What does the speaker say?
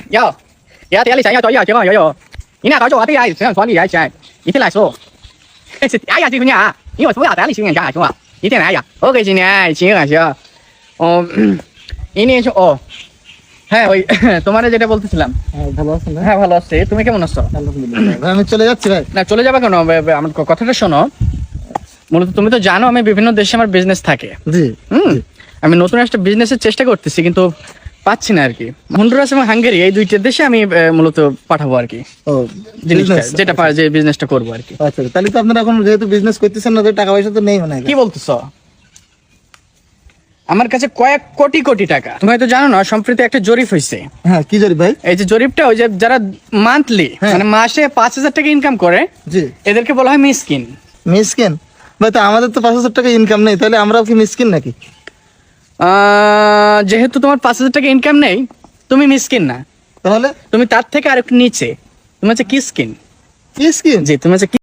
有，有点你想要多要结果有，你那好久我对呀，这样说你来讲，一天来说，是哎呀这个呀，因为我主要单你新人家是吧？一天来呀，我给今年新人是，一年就হ্যাঁ ওই তোমারে যেটা বলতেছিলাম ভালো আছেন না? হ্যাঁ ভালো আছি তুমি কেমন আছো আলহামদুলিল্লাহ ভাই, আমি চলে যাচ্ছি ভাই। না চলে যাবে কেন আমার কথাটা শোনো মূলত তুমি তো জানো আমি বিভিন্ন দেশে আমার বিজনেস থাকে জি জি। আমি নতুন একটা বিজনেসের চেষ্টা করতেছি কিন্তু পাচ্ছি না আর কি হন্ডুরাস এবং হাঙ্গেরি এই দুইটা দেশে আমি মূলত পাঠাবো আর কি ও জিনিসটা business, যেটা আচ্ছা। যে বিজনেসটা করবো আর কি আচ্ছা তাহলে তো আপনারা এখন যেহেতু বিজনেস করতেছেন না, তো টাকা পয়সা তো নেই মানে কি বলতেছ আমার কাছে কয়েক কোটি কোটি টাকা তুমি হয়তো জানো না সম্প্রতি একটা জরিপ হয়েছে হ্যাঁ কি জানি ভাই। এই যে জরিপটা ওই যে যারা মান্থলি হ্যাঁ। মানে মাসে 5,000 টাকা ইনকাম করে জি এদেরকে বলা হয় মিসকিন মিসকিন ভাই, তো আমাদের তো 5,000 টাকা ইনকাম নেই, তাহলে আমরাও কি মিসকিন নাকি? যেহেতু তোমার 5,000 টাকা ইনকাম নেই তুমি মিসকিন না তাহলে তুমি তার থেকে আরেকটু নিচে তুমি হচ্ছে কিসকিন মিসকিন? জি তুমি হচ্ছে